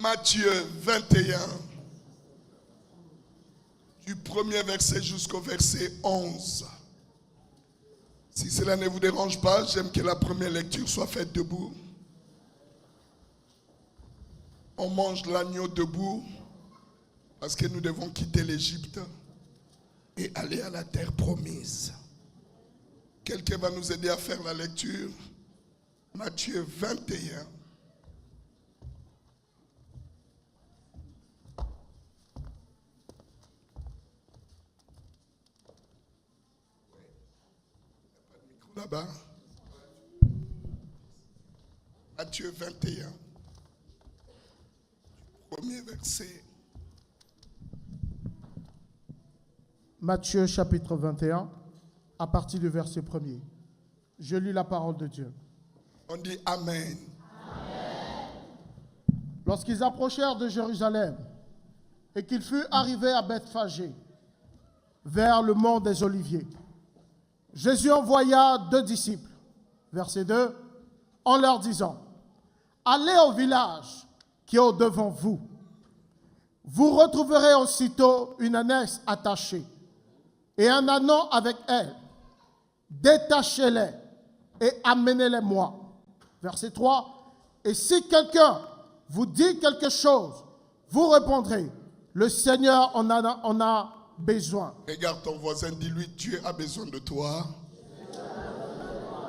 Matthieu 21, du premier verset jusqu'au verset 11. Si cela ne vous dérange pas, j'aime que la première lecture soit faite debout. On mange l'agneau debout parce que nous devons quitter l'Égypte et aller à la terre promise. Quelqu'un va nous aider à faire la lecture. Matthieu 21. Là-bas. Matthieu 21. Premier verset. Matthieu chapitre 21, à partir du verset 1er. Je lis la parole de Dieu. On dit Amen. Lorsqu'ils approchèrent de Jérusalem et qu'ils furent arrivés à Bethphagée, vers le mont des Oliviers, Jésus envoya 2 disciples, verset 2, en leur disant, « Allez au village qui est au-devant vous. Vous retrouverez aussitôt une ânesse attachée et un ânon avec elle. Détachez-les et amenez-les-moi. » Verset 3, « Et si quelqu'un vous dit quelque chose, vous répondrez, le Seigneur en a besoin. » Regarde ton voisin, dis-lui, Dieu a besoin de toi.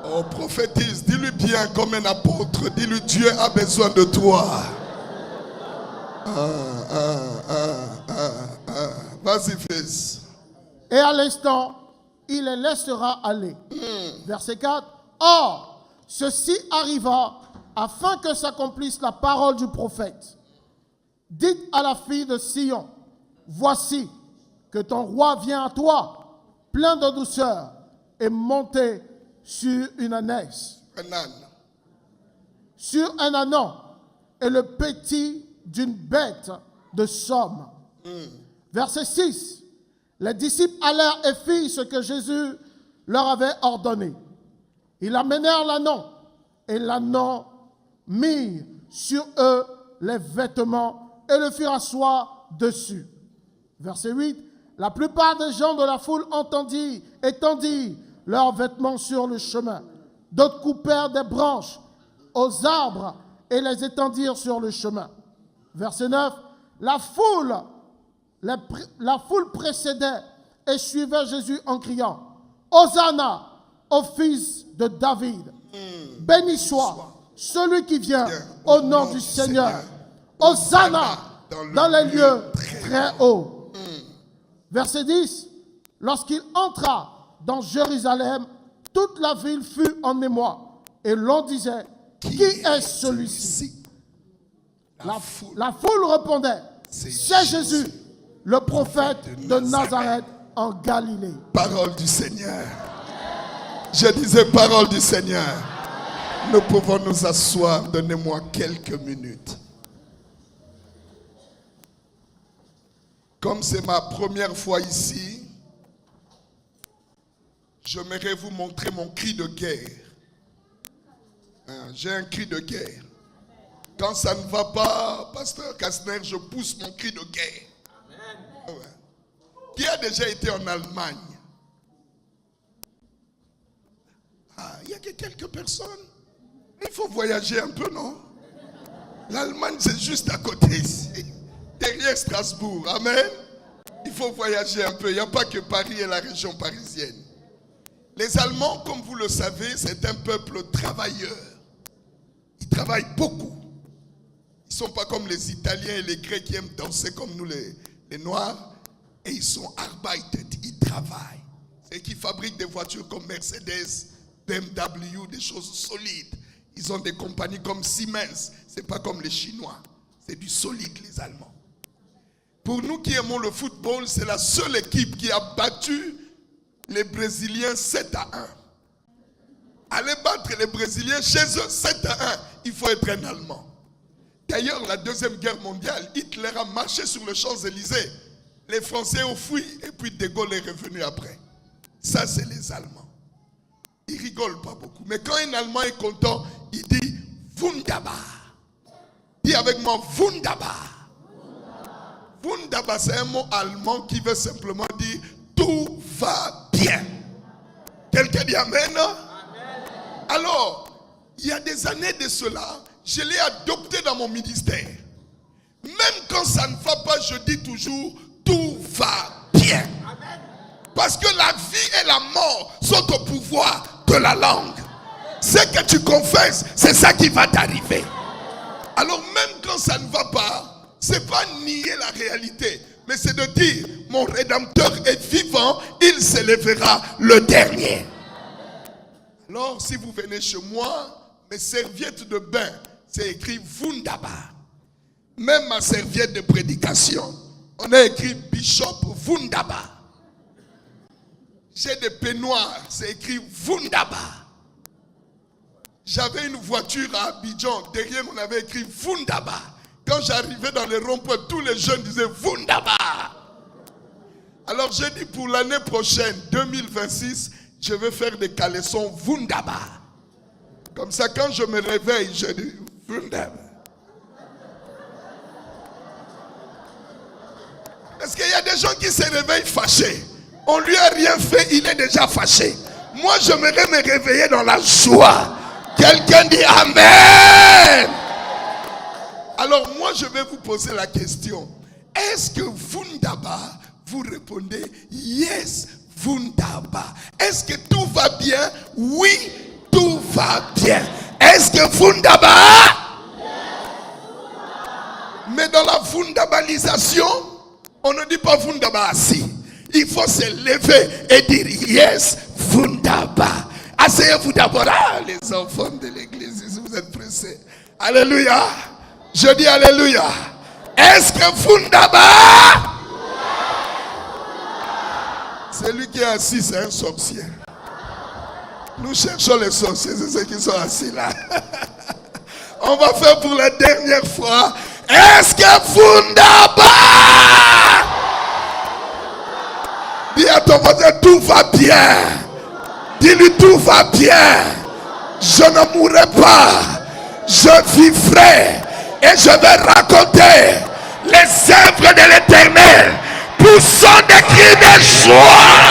Oh, prophétise, dis-lui bien comme un apôtre, dis-lui, Dieu a besoin de toi. Vas-y, fils. Et à l'instant, il les laissera aller. Verset 4. Or, ceci arriva afin que s'accomplisse la parole du prophète. Dites à la fille de Sion, voici que ton roi vient à toi, plein de douceur, et monté sur une ânesse. Un âne. Sur un ânon, et le petit d'une bête de somme. Verset 6. Les disciples allèrent et firent ce que Jésus leur avait ordonné. Ils amenèrent l'ânon, et l'ânon mit sur eux les vêtements et le firent asseoir dessus. Verset 8. La plupart des gens de la foule étendirent leurs vêtements sur le chemin. D'autres coupèrent des branches aux arbres et les étendirent sur le chemin. Verset 9. La foule précédait et suivait Jésus en criant, Hosanna au fils de David. Béni soit celui qui vient au nom du Seigneur. Hosanna dans les lieux très hauts. Verset 10. Lorsqu'il entra dans Jérusalem, toute la ville fut en émoi. Et l'on disait, qui est celui-ci? La foule répondait, c'est Jésus, le prophète de Nazareth en Galilée. Parole du Seigneur. Je disais parole du Seigneur. Nous pouvons nous asseoir. Donnez-moi quelques minutes. Comme c'est ma première fois ici, j'aimerais vous montrer mon cri de guerre. J'ai un cri de guerre. Quand ça ne va pas, pasteur Kastner, je pousse mon cri de guerre. Amen. Qui a déjà été en Allemagne? Il y a que quelques personnes. Il faut voyager un peu, non? L'Allemagne, c'est juste à côté ici. Derrière Strasbourg. Amen. Il faut voyager un peu. Il n'y a pas que Paris et la région parisienne. Les Allemands, comme vous le savez, c'est un peuple travailleur. Ils travaillent beaucoup. Ils ne sont pas comme les Italiens et les Grecs qui aiment danser comme nous les Noirs. Et ils sont arbeitet, ils travaillent. C'est qui fabriquent des voitures comme Mercedes, BMW, des choses solides. Ils ont des compagnies comme Siemens. Ce n'est pas comme les Chinois. C'est du solide, les Allemands. Pour nous qui aimons le football, c'est la seule équipe qui a battu les Brésiliens 7-1. Aller battre les Brésiliens chez eux 7-1, il faut être un Allemand. D'ailleurs, la Deuxième Guerre mondiale, Hitler a marché sur les Champs-Élysées. Les Français ont fui et puis De Gaulle est revenu après. Ça, c'est les Allemands. Ils rigolent pas beaucoup. Mais quand un Allemand est content, il dit « Wunderbar ». Il Dis avec moi, Wunderbar. Wunderbar, c'est un mot allemand qui veut simplement dire tout va bien. Quelqu'un dit Amen? Alors, il y a des années de cela, je l'ai adopté dans mon ministère. Même quand ça ne va pas, je dis toujours tout va bien. Parce que la vie et la mort sont au pouvoir de la langue. Ce que tu confesses, c'est ça qui va t'arriver. Alors même quand ça ne va pas, c'est pas nier la réalité, mais c'est de dire, mon Rédempteur est vivant, il s'élèvera le dernier. Alors si vous venez chez moi, mes serviettes de bain, c'est écrit Wunderbar. Même ma serviette de prédication, on a écrit Bishop Wunderbar. J'ai des peignoirs, c'est écrit Wunderbar. J'avais une voiture à Abidjan, derrière on avait écrit Wunderbar. Quand j'arrivais dans les ronds-points, tous les jeunes disaient Wunderbar. Alors j'ai dit pour l'année prochaine, 2026, je vais faire des caleçons Wunderbar. Comme ça quand je me réveille, je dis Wunderbar. Parce qu'il y a des gens qui se réveillent fâchés. On lui a rien fait, il est déjà fâché. Moi, j'aimerais me réveiller dans la joie. Quelqu'un dit Amen. Alors moi, je vais vous poser la question. Est-ce que Wunderbar, vous répondez Yes, Wunderbar. Est-ce que tout va bien? Oui, tout va bien. Est-ce que Wunderbar? Mais dans la Wunderbalisation, on ne dit pas Wunderbar assis. Il faut se lever et dire Yes, Wunderbar. Asseyez-vous d'abord. Ah, les enfants de l'église, si vous êtes pressés. Alléluia. Je dis Alléluia. Est-ce que Wunderbar? Celui qui est assis, c'est un sorcier. Nous cherchons les sorciers, c'est ceux qui sont assis là. On va faire pour la dernière fois. Est-ce que Wunderbar? Dis à ton voisin, tout va bien. Dis-lui, tout va bien. Je ne mourrai pas. Je vivrai. Et je vais raconter les œuvres de l'Éternel. Poussant des cris de joie.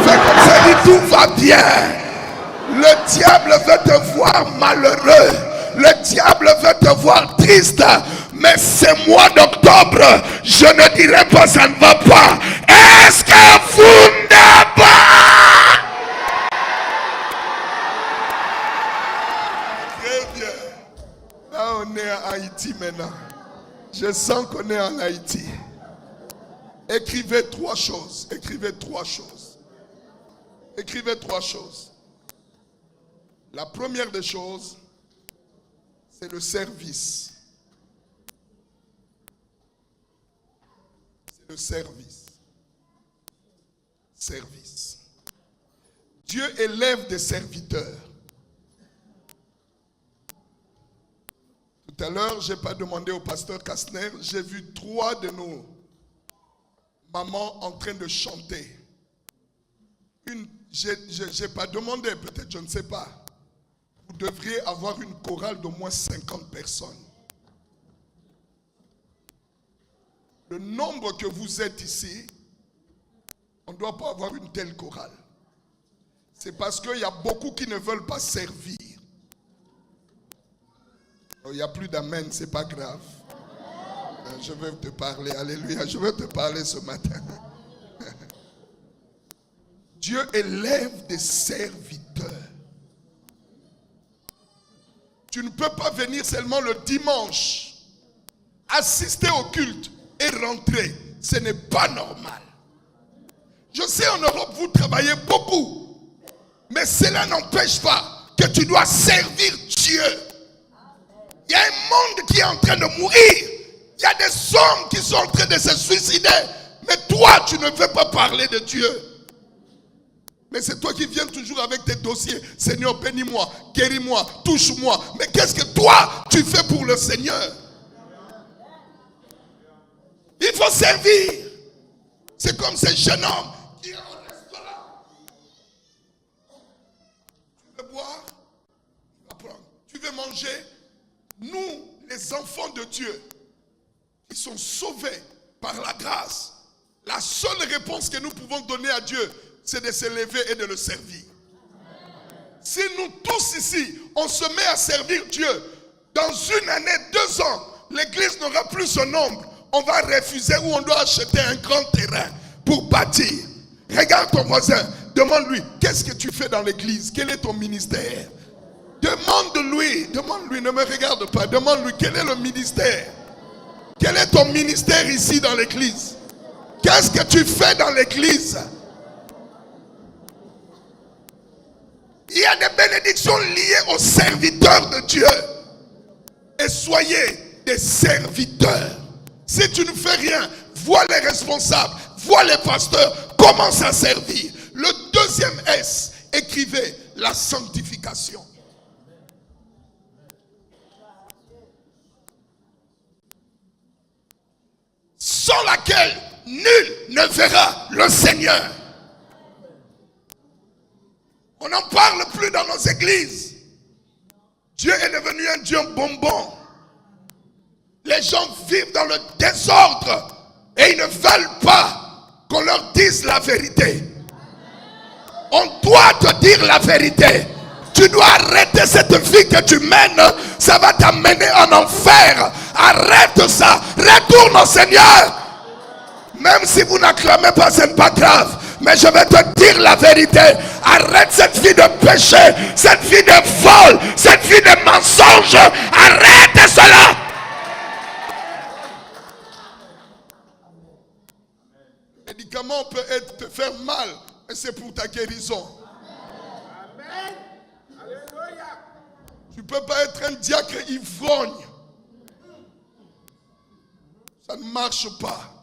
Fais comme ça, dis, tout va bien. Le diable veut te voir malheureux. Le diable veut te voir triste. Mais ce mois d'octobre, je ne dirai pas ça ne va pas. Est-ce que Wunderbar? Très bien. Là, on est à Haïti maintenant. Je sens qu'on est en Haïti. Écrivez 3 choses. Écrivez 3 choses. Écrivez 3 choses. La première des choses, c'est le service. C'est le service. Service. Dieu élève des serviteurs. Tout à l'heure, je n'ai pas demandé au pasteur Kastner, j'ai vu 3 de nos mamans en train de chanter. Je n'ai pas demandé, peut-être, je ne sais pas. Vous devriez avoir une chorale d'au moins 50 personnes. Le nombre que vous êtes ici, on ne doit pas avoir une telle chorale. C'est parce qu'il y a beaucoup qui ne veulent pas servir. Il n'y a plus d'amen, c'est pas grave. Je vais te parler, alléluia, je vais te parler ce matin. Dieu élève des serviteurs. Tu ne peux pas venir seulement le dimanche, assister au culte et rentrer. Ce n'est pas normal. Je sais en Europe, vous travaillez beaucoup. Mais cela n'empêche pas que tu dois servir Dieu. Il y a un monde qui est en train de mourir. Il y a des hommes qui sont en train de se suicider. Mais toi, tu ne veux pas parler de Dieu. Mais c'est toi qui viens toujours avec tes dossiers. Seigneur, bénis-moi, guéris-moi, touche-moi. Mais qu'est-ce que toi, tu fais pour le Seigneur? Il faut servir. C'est comme ces jeunes hommes qui sont au restaurant. danger. Nous, les enfants de Dieu, qui sont sauvés par la grâce, la seule réponse que nous pouvons donner à Dieu, c'est de se lever et de le servir. Si nous tous ici, on se met à servir Dieu, dans une année, 2 ans, l'église n'aura plus ce nombre. On va refuser ou on doit acheter un grand terrain pour bâtir. Regarde ton voisin, demande-lui, qu'est-ce que tu fais dans l'église? Quel est ton ministère? Demande-lui, ne me regarde pas, demande-lui, quel est le ministère? Quel est ton ministère ici dans l'église? Qu'est-ce que tu fais dans l'église? Il y a des bénédictions liées aux serviteurs de Dieu. Et soyez des serviteurs. Si tu ne fais rien, vois les responsables, vois les pasteurs, commence à servir. Le deuxième S, écrivez la sanctification. Sans laquelle nul ne verra le Seigneur. On n'en parle plus dans nos églises. Dieu est devenu un Dieu bonbon. Les gens vivent dans le désordre et ils ne veulent pas qu'on leur dise la vérité. On doit te dire la vérité. Tu dois arrêter cette vie que tu mènes. Ça va t'amener en enfer. Arrête ça. Retourne au Seigneur. Même si vous n'acclamez pas, ce n'est pas grave. Mais je vais te dire la vérité. Arrête cette vie de péché, cette vie de vol, cette vie de mensonge. Arrête cela. Le médicament peut te faire mal, mais c'est pour ta guérison. Amen. Alléluia. Tu ne peux pas être un diacre ivrogne. Ça ne marche pas.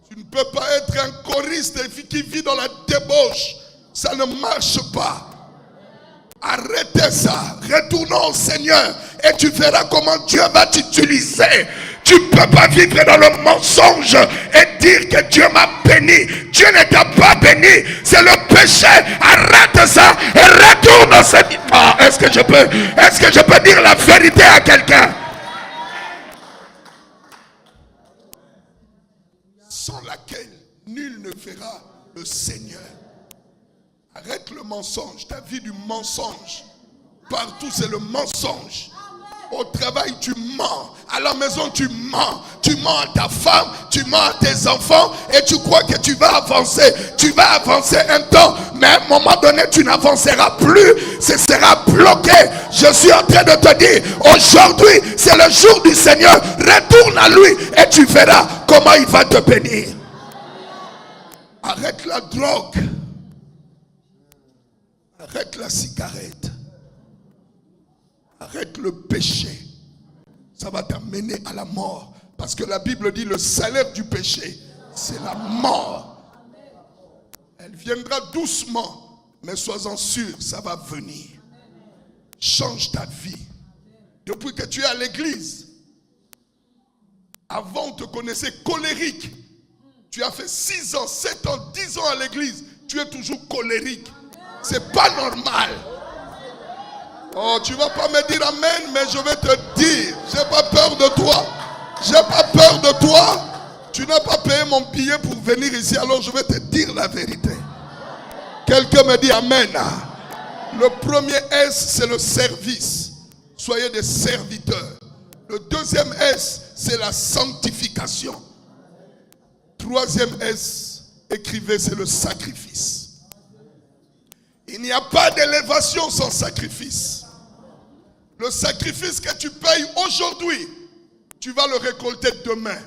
Tu ne peux pas être un choriste qui vit dans la débauche. Ça ne marche pas. Arrêtez ça. Retournons au Seigneur et tu verras comment Dieu va t'utiliser. Tu ne peux pas vivre dans le mensonge et dire que Dieu m'a béni. Dieu ne t'a pas béni. C'est le péché. Arrête ça et retourne au Seigneur. Ah, est-ce que je peux dire la vérité à quelqu'un? Sans laquelle nul ne verra le Seigneur. Arrête le mensonge, ta vie du mensonge. Partout c'est le mensonge. Au travail tu mens, à la maison tu mens. Tu mens à ta femme, tu mens à tes enfants et tu crois que tu vas avancer. Tu vas avancer un temps, mais à un moment donné tu n'avanceras plus. Ce sera bloqué. Je suis en train de te dire, aujourd'hui c'est le jour du Seigneur. Retourne à lui et tu verras comment il va te bénir. Arrête la drogue. Arrête la cigarette. Arrête le péché. Ça va t'amener à la mort. Parce que la Bible dit le salaire du péché, c'est la mort. Elle viendra doucement, mais sois-en sûr, ça va venir. Change ta vie. Depuis que tu es à l'église, avant on te connaissait colérique. Tu as fait 6 ans, 7 ans, 10 ans à l'église. Tu es toujours colérique. C'est pas normal. Oh, tu vas pas me dire amen, mais je vais te dire, j'ai pas peur de toi. J'ai pas peur de toi. Tu n'as pas payé mon billet pour venir ici, alors je vais te dire la vérité. Quelqu'un me dit amen. Le premier S, c'est le service. Soyez des serviteurs. Le deuxième S, c'est la sanctification. Troisième S, écrivez, c'est le sacrifice. Il n'y a pas d'élévation sans sacrifice. Le sacrifice que tu payes aujourd'hui, tu vas le récolter demain.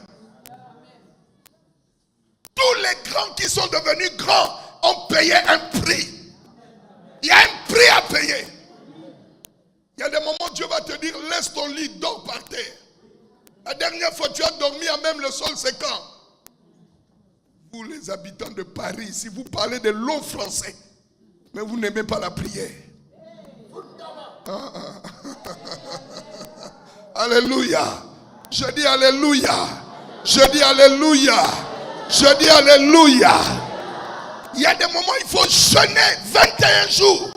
Tous les grands qui sont devenus grands ont payé un prix. Il y a un prix à payer. Il y a des moments où Dieu va te dire, laisse ton lit, dors par terre. La dernière fois tu as dormi à même le sol, c'est quand? Vous les habitants de Paris, si vous parlez de long français, mais vous n'aimez pas la prière. Alléluia. Je dis alléluia. Je dis alléluia. Je dis alléluia. Il y a des moments où il faut jeûner 21 jours.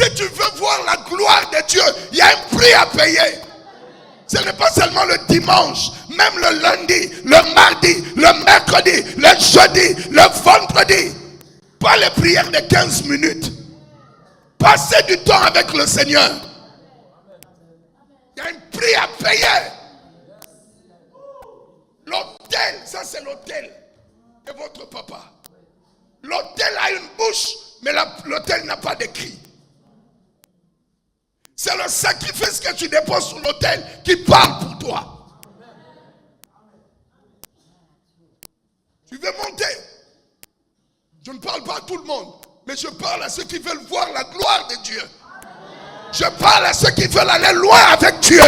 Si tu veux voir la gloire de Dieu, il y a un prix à payer. Ce n'est pas seulement le dimanche, même le lundi, le mardi, le mercredi, le jeudi, le vendredi. Pas les prières de 15 minutes. Passez du temps avec le Seigneur. Il y a un prix à payer. L'autel, ça c'est l'autel de votre papa. L'autel a une bouche, mais l'autel n'a pas de cri. C'est le sacrifice que tu déposes sur l'autel qui parle pour toi. Tu veux monter. Je ne parle pas à tout le monde, mais je parle à ceux qui veulent voir la gloire de Dieu. Je parle à ceux qui veulent aller loin avec Dieu.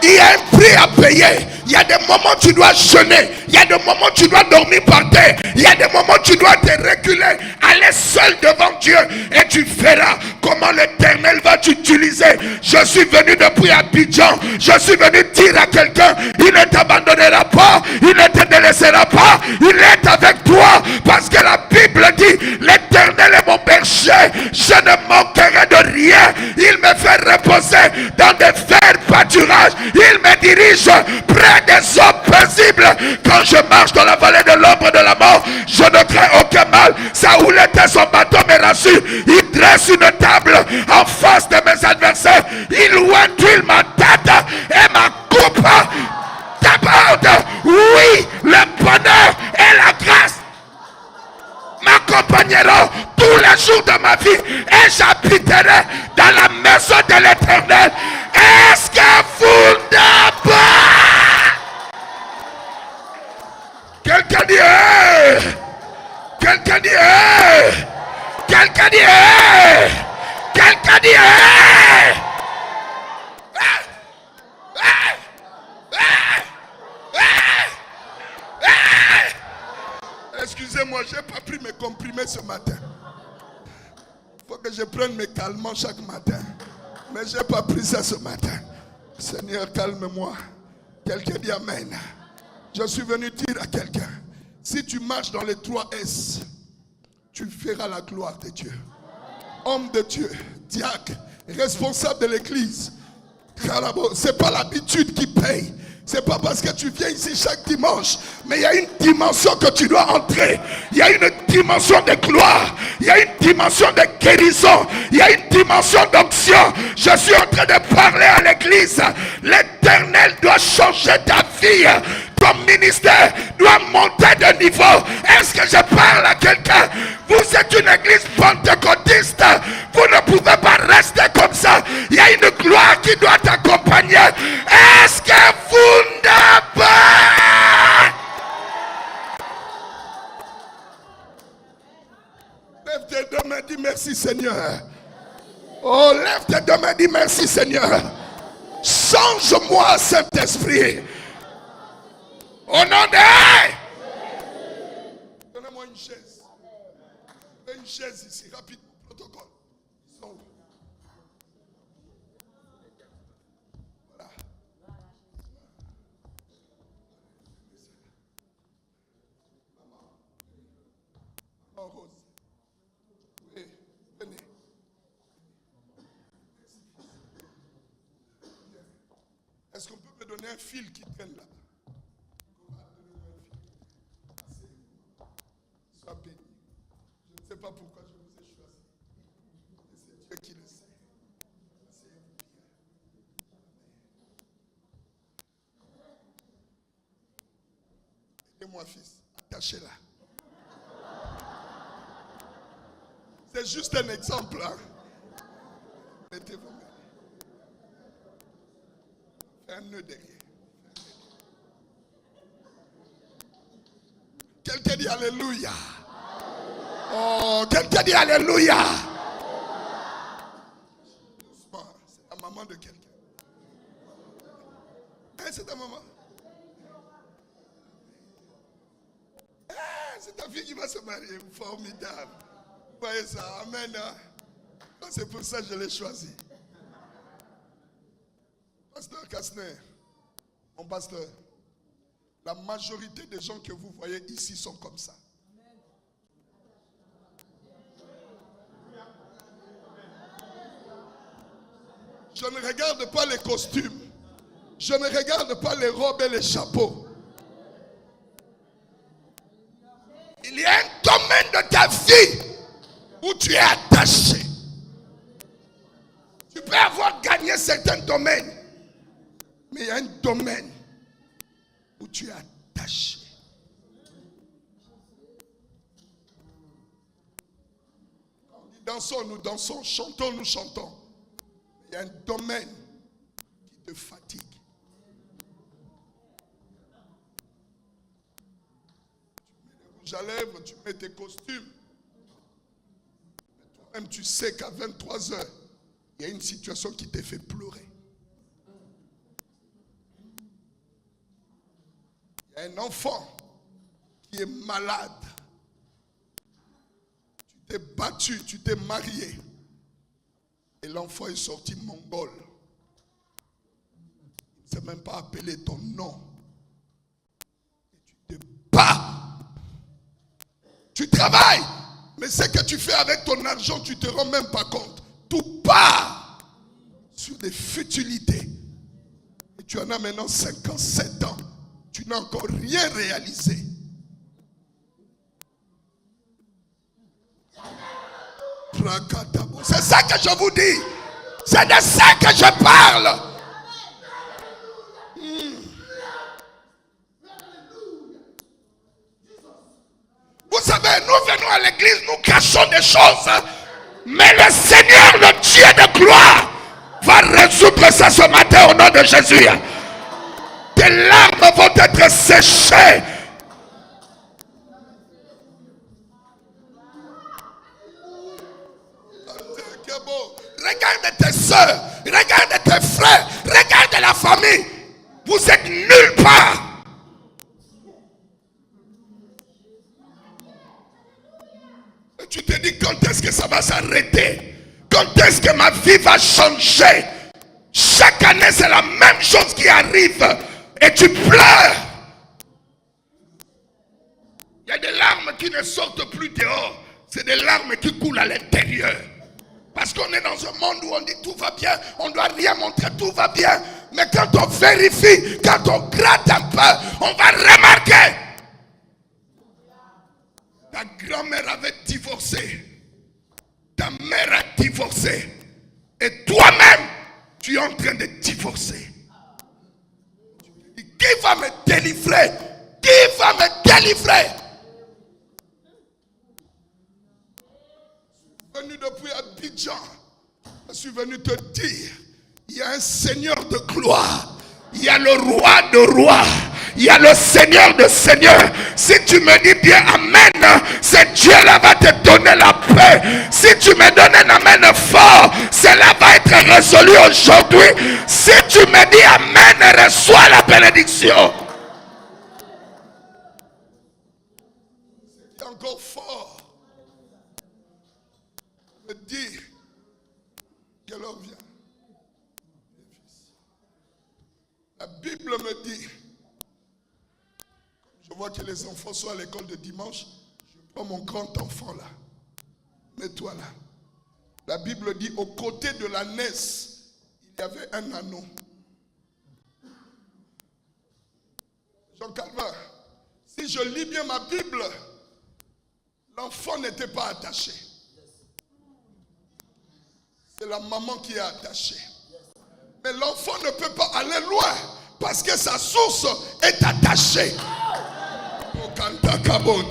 Il y a un prix à payer. Il y a des moments où tu dois jeûner. Il y a des moments où tu dois dormir par terre. Il y a des moments où tu dois te reculer, aller seul devant Dieu. Et tu verras comment l'Éternel va t'utiliser. Je suis venu depuis Abidjan. Je suis venu dire à quelqu'un, il ne t'abandonnera pas. Il ne te délaissera pas. Il est avec toi. Parce que la Bible dit, l'Éternel est mon berger. Je ne manquerai de rien. Il me fait reposer dans des verts pâturages. Il me dirige près des eaux paisibles. Quand je marche dans la vallée de l'ombre de la mort, je ne crains aucun mal. Saoul était son bâton me rassure. Il dresse une table en face de mes adversaires. Il ointule ma tête et ma coupe déborde. Oui, le bonheur et la grâce m'accompagneront tous les jours de ma vie et j'habiterai dans la maison de l'Éternel. Est-ce que vous n'avez pas? Quelqu'un dit hey! Quelqu'un dit hey! Quelqu'un dit hey! Quelqu'un dit hey! Excusez-moi, je n'ai pas pris mes comprimés ce matin. Il faut que je prenne mes calmants chaque matin. Mais je n'ai pas pris ça ce matin. Seigneur, calme-moi. Quelqu'un dit Amen. Je suis venu dire à quelqu'un, si tu marches dans les 3 S, tu verras la gloire de Dieu. Homme de Dieu, diacre, responsable de l'église. Ce n'est pas l'habitude qui paye. C'est pas parce que tu viens ici chaque dimanche, mais il y a une dimension que tu dois entrer. Il y a une dimension de gloire. Il y a une dimension de guérison. Il y a une dimension d'onction. Je suis en train de parler à l'église. L'Éternel doit changer ta vie. Ton ministère doit monter de niveau. Est-ce que je parle à quelqu'un? Vous êtes une église pentecôtiste. Vous ne pouvez pas rester comme ça. Il y a une gloire qui doit t'accompagner. Est-ce que vous n'avez pas? Lève tes deux mains, dis merci Seigneur. Oh, lève tes deux mains, dis merci Seigneur. Change-moi, Saint-Esprit. Au nom de... Donnez-moi une chaise. Une chaise ici, rapide, protocole. Ils sont où? Voilà. Maman Rose. Oui, venez. Est-ce qu'on peut me donner un fil qui traîne là? Je ne sais pas pourquoi je vous ai choisi. C'est Dieu qui le sait. Aidez-moi, fils. Attachez-la. C'est juste un exemple. Hein? Mettez vos mains. Faites un nœud derrière. Quelqu'un dit Alléluia. Oh, quelqu'un dit Alléluia. Doucement, c'est la maman de quelqu'un. Hein, c'est ta maman. Ah, c'est ta fille qui va se marier. Formidable. Vous voyez ça, amen. Hein? C'est pour ça que je l'ai choisi. Pasteur Kastner, mon pasteur, la majorité des gens que vous voyez ici sont comme ça. Je ne regarde pas les costumes. Je ne regarde pas les robes et les chapeaux. Il y a un domaine de ta vie où tu es attaché. Tu peux avoir gagné certains domaines, mais il y a un domaine où tu es attaché. Quand on dit dansons, nous dansons, chantons, nous chantons. Il y a un domaine qui te fatigue. Tu mets les rouges à lèvres, tu mets tes costumes. Mais toi-même, tu sais qu'à 23 heures, il y a une situation qui te fait pleurer. Il y a un enfant qui est malade. Tu t'es battu, tu t'es marié. Et l'enfant est sorti mongol. Il ne sait même pas appeler ton nom. Et tu te bats. Tu travailles. Mais ce que tu fais avec ton argent, tu ne te rends même pas compte. Tout part sur des futilités. Et tu en as maintenant 57 ans. Tu n'as encore rien réalisé. C'est ça que je vous dis. C'est de ça que je parle. Vous savez, nous venons à l'église, nous cachons des choses. Mais le Seigneur, le Dieu de gloire, va résoudre ça ce matin au nom de Jésus. Tes larmes vont être séchées. Regarde tes soeurs, regarde tes frères, regarde la famille. Vous êtes nulle part. Et tu te dis, quand est-ce que ça va s'arrêter? Quand est-ce que ma vie va changer? Chaque année, c'est la même chose qui arrive. Et tu pleures. Il y a des larmes qui ne sortent plus dehors. C'est des larmes qui coulent à l'intérieur. Parce qu'on est dans un monde où on dit tout va bien, on ne doit rien montrer, tout va bien. Mais quand on vérifie, quand on gratte un peu, on va remarquer. Ta grand-mère avait divorcé. Ta mère a divorcé. Et toi-même, tu es en train de divorcer. Qui va me délivrer? Qui va me délivrer? Je suis venu depuis Abidjan. Je suis venu te dire, il y a un Seigneur de gloire. Il y a le roi de rois. Il y a le Seigneur de seigneurs. Si tu me dis bien Amen, ce Dieu-là va te donner la paix. Si tu me donnes un Amen fort, cela va être résolu aujourd'hui. Si tu me dis Amen, reçois la bénédiction. C'est encore fort. Me dire que l'heure vient. La Bible me dit, je vois que les enfants sont à l'école de dimanche, je prends mon grand enfant là, mets-toi là. La Bible dit, au côté de la naisse, il y avait un anneau. Jean Calvin, si je lis bien ma Bible, l'enfant n'était pas attaché. C'est la maman qui est attachée. Mais l'enfant ne peut pas aller loin parce que sa source est attachée.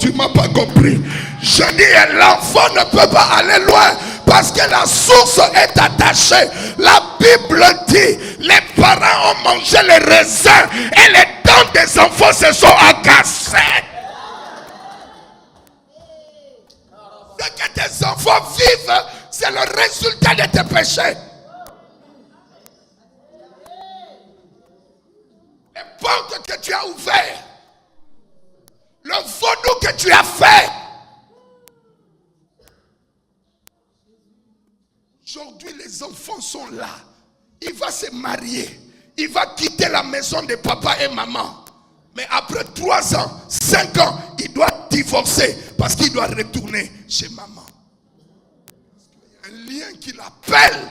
Tu ne m'as pas compris. Je dis l'enfant ne peut pas aller loin parce que la source est attachée. La Bible dit les parents ont mangé les raisins et les dents des enfants se sont agacées. Ce que tes enfants vivent, c'est le résultat de tes péchés. Les portes que tu as ouvertes, le vaudou que tu as fait. Aujourd'hui, les enfants sont là. Il va se marier. Il va quitter la maison de papa et maman. Mais après 3 ans, 5 ans, il doit divorcer parce qu'il doit retourner chez maman. Il y a un lien qui l'appelle.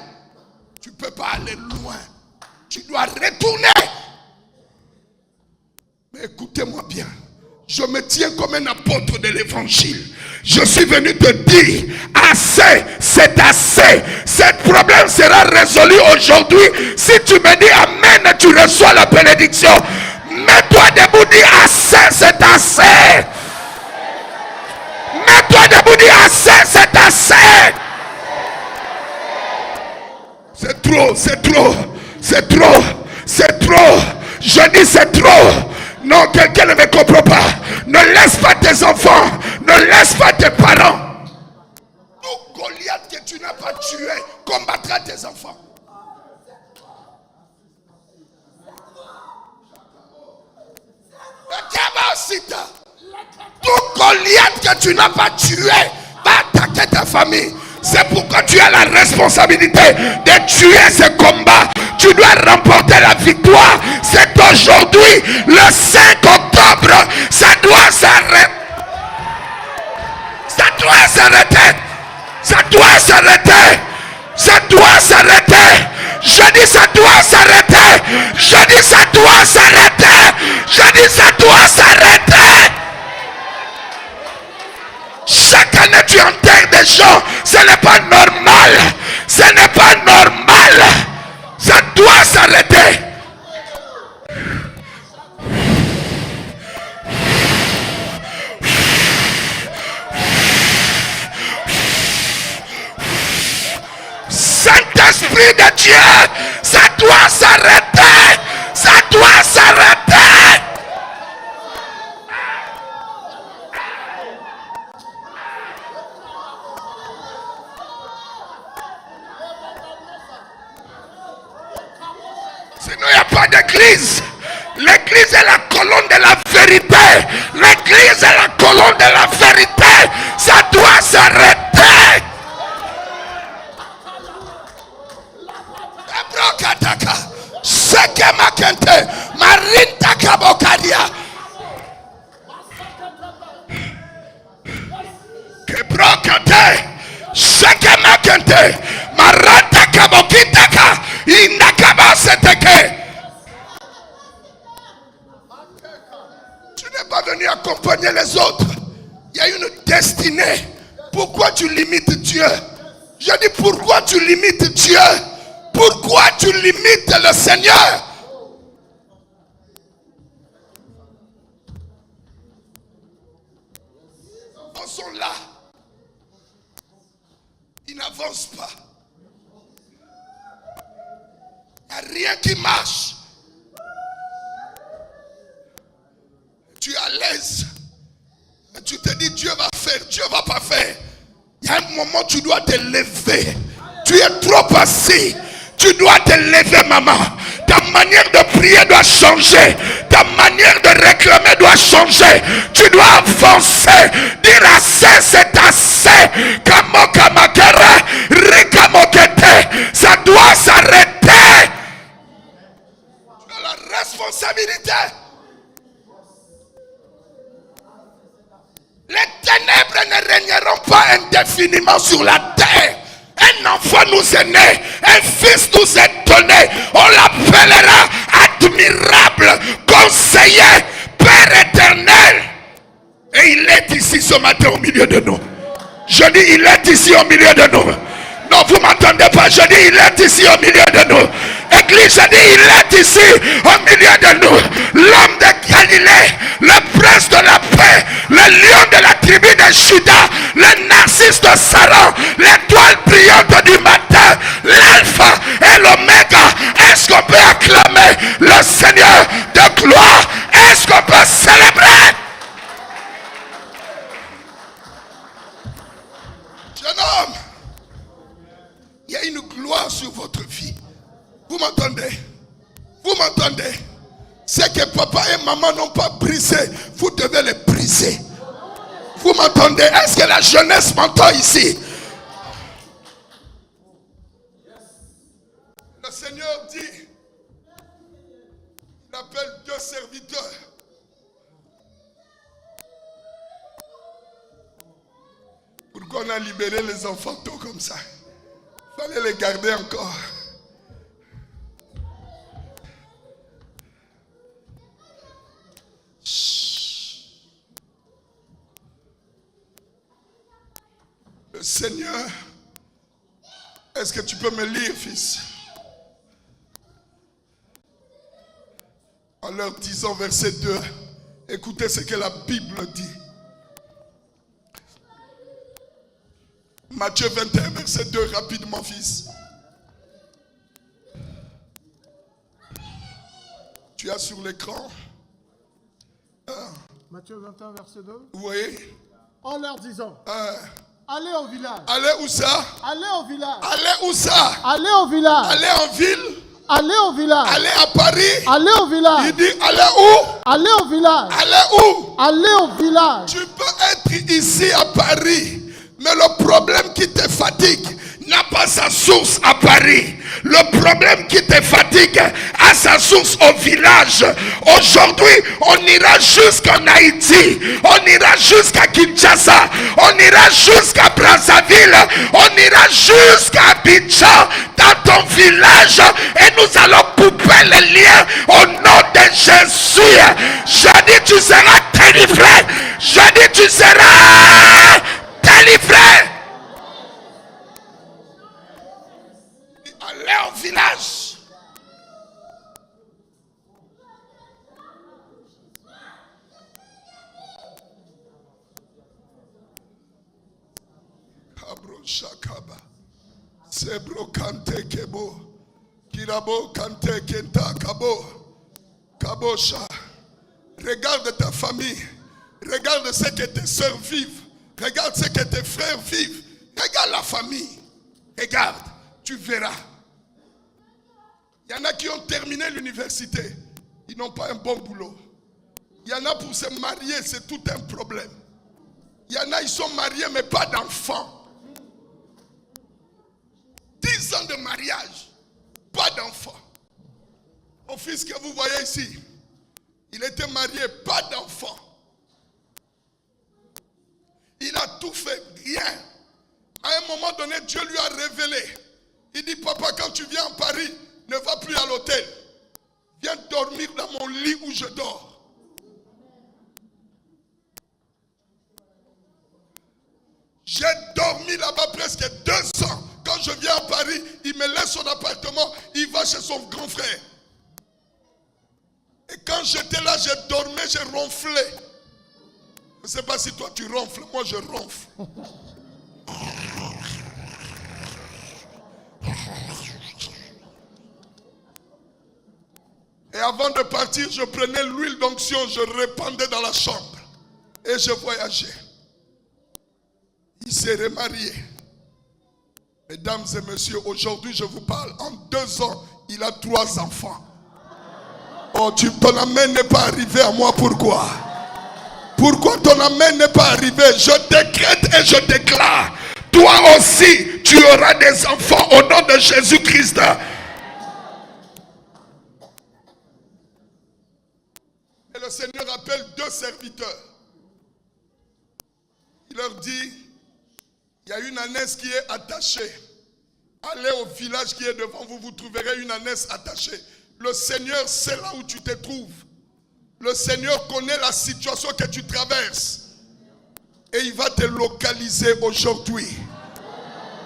Tu ne peux pas aller loin. Tu dois retourner. Mais écoutez-moi bien. Je me tiens comme un apôtre de l'évangile. Je suis venu te dire, assez, c'est assez. Ce problème sera résolu aujourd'hui. Si tu me dis amen, tu reçois la bénédiction. Mets-toi debout, dis assez, c'est assez. Mets-toi debout, dis assez, c'est assez. C'est trop, c'est trop, c'est trop, c'est trop. Je dis c'est trop. Non, quelqu'un ne me comprend pas. Ne laisse pas tes enfants, ne laisse pas tes parents. Tout Goliath que tu n'as pas tué combattra tes enfants. Tout Goliath que tu n'as pas tué va attaquer ta famille. C'est pourquoi tu as la responsabilité de tuer ce combat. Tu dois remporter la victoire. C'est aujourd'hui, le 5 octobre. Ça doit s'arrêter. Ça doit s'arrêter. Ça doit s'arrêter. Ça doit s'arrêter. Je dis ça doit s'arrêter. Je dis ça doit s'arrêter. Je dis ça doit s'arrêter. Chaque année tu enterres des gens. Ce n'est pas normal. Ce n'est pas normal. Ça doit s'arrêter. Saint-Esprit de Dieu, ça doit s'arrêter. Ça doit s'arrêter. Sinon, il n'y a pas d'église. L'église est la colonne de la vérité. L'église est la colonne de la vérité. Ça doit s'arrêter. Sekemakente Marinta Kabokadia Kebrokate Sekemakente Maranta Kabokitaka Indakabaseteke. Tu n'es pas venu accompagner les autres. Il y a une destinée. Pourquoi tu limites Dieu? Je dis pourquoi tu limites Dieu? Pourquoi tu limites le Seigneur? Les enfants sont là. Ils n'avancent pas. Il n'y a rien qui marche. Tu es à l'aise. Tu te dis Dieu va faire, Dieu va pas faire. Il y a un moment où tu dois te lever. Tu es trop assis. Tu dois te lever, maman. Ta manière de prier doit changer. Ta manière de réclamer doit changer. Tu dois avancer. Dire assez, c'est assez. Kamokamakara, rikamokete. Ça doit s'arrêter. Tu as la responsabilité. Les ténèbres ne régneront pas indéfiniment sur la terre. Un enfant nous est né, un fils nous est donné. On l'appellera admirable, conseiller, Père éternel. Et il est ici ce matin au milieu de nous. Je dis, il est ici au milieu de nous. Non, vous ne m'entendez pas. Je dis, il est ici au milieu de nous. Église, je dis, il est ici au milieu de nous. L'homme de Galilée, le prince de la paix, le lion de la tribu de Juda, le narcisse de Saron, l'étoile brillante du matin, l'alpha et l'oméga. Est-ce qu'on peut acclamer le Seigneur de gloire? Est-ce qu'on peut célébrer? Jeune homme, il y a une gloire sur votre vie. Vous m'entendez? Vous m'entendez? C'est que papa et maman n'ont pas brisé. Vous devez les briser. Vous m'entendez? Est-ce que la jeunesse m'entend ici? Le Seigneur dit, il appelle 2 serviteurs. Pourquoi on a libéré les enfants tôt comme ça? Il fallait les garder encore. Le Seigneur, est-ce que tu peux me lire, fils? En leur disant, verset 2, écoutez ce que la Bible dit. Matthieu 21, verset 2, rapidement, fils. Tu as sur l'écran. Matthieu 21, verset 2. Oui. En leur disant, allez au village. Allez où ça? Allez au village. Allez où ça? Allez au village. Allez en ville? Allez au village. Allez à Paris? Allez au village. Il dit, allez où? Allez au village. Allez où? Allez au village. Tu peux être ici à Paris, mais le problème qui te fatigue n'a pas sa source à Paris. Le problème qui te fatigue a sa source au village. Aujourd'hui, on ira jusqu'en Haïti, on ira jusqu'à Kinshasa, on ira jusqu'à Brazzaville, on ira jusqu'à Abidjan, dans ton village, et nous allons couper les liens au nom de Jésus. Je dis, tu seras délivré. Je dis, tu seras délivré. Allez au village. Kabro shakaba. Sebro kante kebo. Kirabo kante kenta kabo. Kabosha. Regarde ta famille. Regarde ce que tes soeurs vivent. Regarde ce que tes frères vivent. Regarde la famille. Regarde. Tu verras. Il y en a qui ont terminé l'université. Ils n'ont pas un bon boulot. Il y en a pour se marier, c'est tout un problème. Il y en a, ils sont mariés, mais pas d'enfants. 10 ans de mariage, pas d'enfants. Mon fils que vous voyez ici, il était marié, pas d'enfants. Il a tout fait, rien. À un moment donné, Dieu lui a révélé. Il dit, papa, quand tu viens à Paris, ne va plus à l'hôtel. Viens dormir dans mon lit où je dors. J'ai dormi là-bas presque 2 ans. Quand je viens à Paris, il me laisse son appartement, il va chez son grand frère. Et quand j'étais là, je dormais, je ronflais. Je ne sais pas si toi tu ronfles, moi je ronfle. Et avant de partir, je prenais l'huile d'onction, je répandais dans la chambre. Et je voyageais. Il s'est remarié. Mesdames et messieurs, aujourd'hui je vous parle. En 2 ans, il a 3 enfants. Oh, ton amen n'est pas arrivé à moi, pourquoi? Pourquoi ton amen n'est pas arrivé? Je décrète et je déclare. Toi aussi, tu auras des enfants au nom de Jésus-Christ. Et le Seigneur appelle 2 serviteurs. Il leur dit, il y a une ânesse qui est attachée. Allez au village qui est devant vous, vous trouverez une ânesse attachée. Le Seigneur sait là où tu te trouves. Le Seigneur connaît la situation que tu traverses. Et il va te localiser aujourd'hui.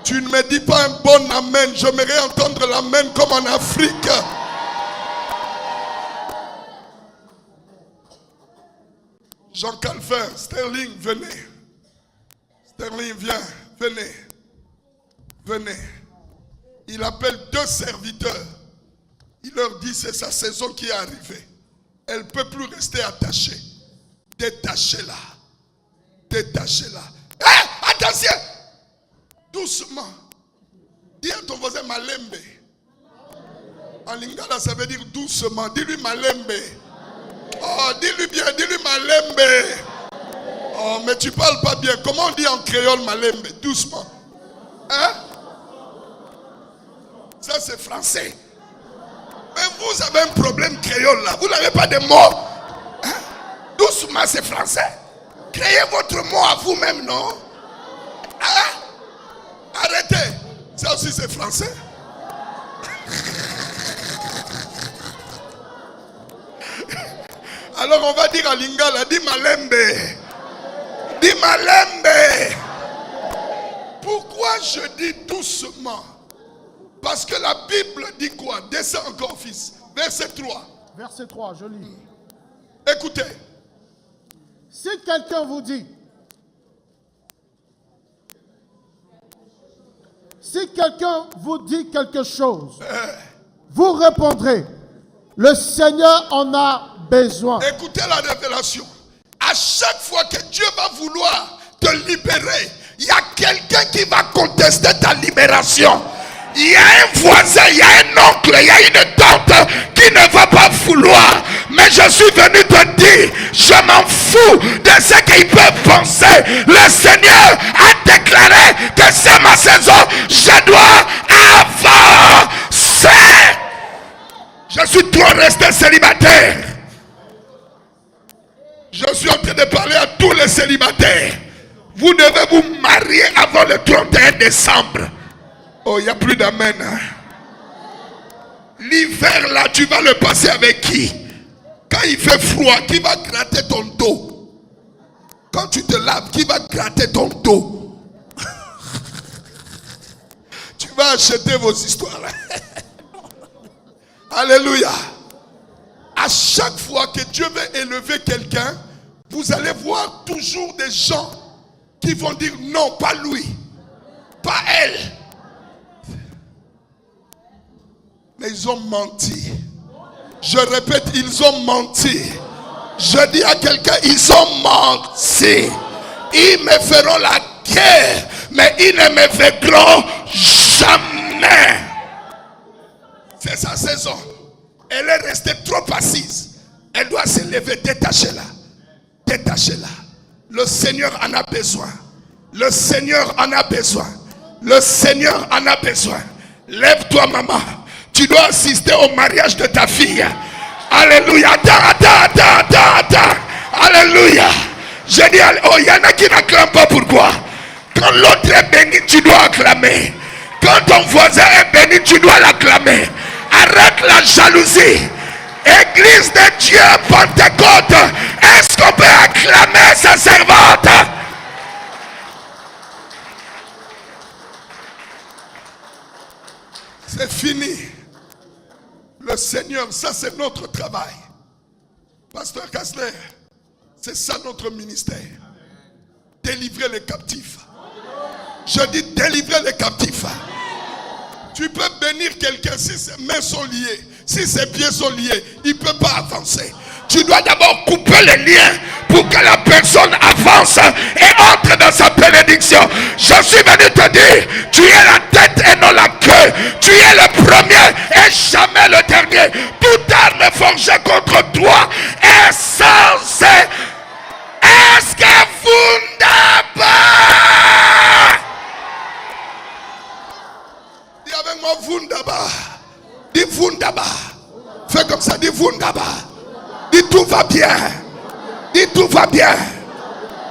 Tu ne me dis pas un bon amen. J'aimerais entendre l'amen comme en Afrique. Jean Calvin, Sterling, venez. Sterling, viens, venez. Venez. Il appelle 2 serviteurs. Il leur dit, c'est sa saison qui est arrivée. Elle ne peut plus rester attachée. Détachez-la. Détachez-la. Hé, attention. Doucement. Dis à ton voisin Malembe. En lingala, ça veut dire doucement. Dis-lui Malembe. Oh, dis-lui bien, dis-lui Malembe. Oh, mais tu parles pas bien. Comment on dit en créole Malembe? Doucement. Hein? Ça, c'est français. Mais vous avez un problème créole là. Vous n'avez pas de mots. Hein? Doucement, c'est français. Créez votre mot à vous-même, non? Hein? Arrêtez. Ça aussi, c'est français. Alors, on va dire à Lingala, dis Malembe. Dis Malembe. Pourquoi je dis doucement? Parce que la Bible dit quoi? Descends encore, fils. Verset 3. Verset 3, je lis. Écoutez. Si quelqu'un vous dit, quelque chose, vous répondrez, le Seigneur en a besoin. Écoutez la révélation. À chaque fois que Dieu va vouloir te libérer, il y a quelqu'un qui va contester ta libération. Il y a un voisin, il y a un oncle, il y a une tante qui ne va pas vouloir. Mais je suis venu te dire, je m'en fous de ce qu'ils peuvent penser. Le Seigneur a déclaré que c'est ma saison. Je dois avancer. Je suis trop resté célibataire. Je suis en train de parler à tous les célibataires. Vous devez vous marier avant le 31 décembre. Oh, il n'y a plus d'amen. L'hiver là, tu vas le passer avec qui? Quand il fait froid, qui va gratter ton dos? Quand tu te laves, qui va gratter ton dos? Tu vas acheter vos histoires. Alléluia. À chaque fois que Dieu veut élever quelqu'un, vous allez voir toujours des gens qui vont dire non, pas lui, pas elle. Mais ils ont menti. Je répète, ils ont menti. Je dis à quelqu'un, ils ont menti. Ils me feront la guerre, mais ils ne me vaincront jamais. C'est sa saison. Elle est restée trop assise. Elle doit se lever, détachez-la. Détachez-la. Le Seigneur en a besoin. Le Seigneur en a besoin. Le Seigneur en a besoin. Lève-toi, maman. Tu dois assister au mariage de ta fille. Alléluia. Attends. Alléluia. Je dis, oh, il y en a qui n'acclament pas. Pourquoi? Quand l'autre est béni, tu dois acclamer. Quand ton voisin est béni, tu dois l'acclamer. Arrête la jalousie. Église de Dieu, Pentecôte. Est-ce qu'on peut acclamer sa servante? C'est fini. Le Seigneur, ça c'est notre travail. Pasteur Kastner, c'est ça notre ministère. Délivrer les captifs. Je dis délivrer les captifs. Tu peux bénir quelqu'un si ses mains sont liées, si ses pieds sont liés, il ne peut pas avancer. Tu dois d'abord couper les liens pour que la personne avance et entre dans sa bénédiction. Je suis venu te dire, tu es la tête et non la queue. Tu es le premier et jamais le dernier. Toute arme forgée contre toi est censée. Est-ce que vous n'avez pas? Dis avec moi Vundaba. Dis Vundaba. Fais comme ça, dis Vundaba. Dis tout va bien. Dis tout va bien.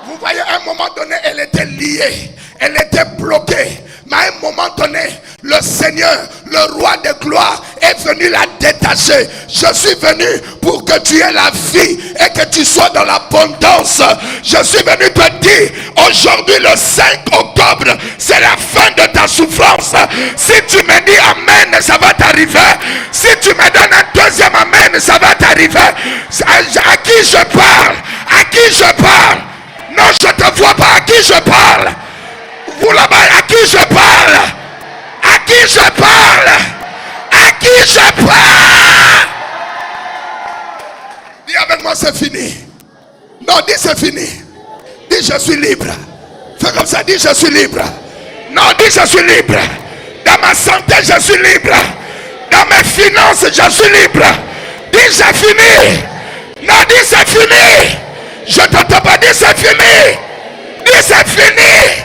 Vous voyez, à un moment donné, elle était liée. Elle était bloquée. Mais à un moment donné, le Seigneur, le roi de gloire, est venu la détacher. Je suis venu pour que tu aies la vie et que tu sois dans l'abondance. Je suis venu te dire, aujourd'hui le 5 octobre, c'est la fin de ta souffrance. Si tu me dis amen, ça va t'arriver. Si tu me donnes un deuxième amen, ça va t'arriver. À qui je parle? À qui je parle? Non, je ne te vois pas. À qui je parle? Vous là-bas, à qui je parle? À qui je parle? À qui je parle? Dis avec moi, c'est fini. Non, dis c'est fini. Dis je suis libre. Fais comme ça, dis je suis libre. Non, dis je suis libre. Dans ma santé, je suis libre. Dans mes finances, je suis libre. Dis j'ai fini. Non, dis c'est fini. Je t'entends pas, dis c'est fini. Dis c'est fini.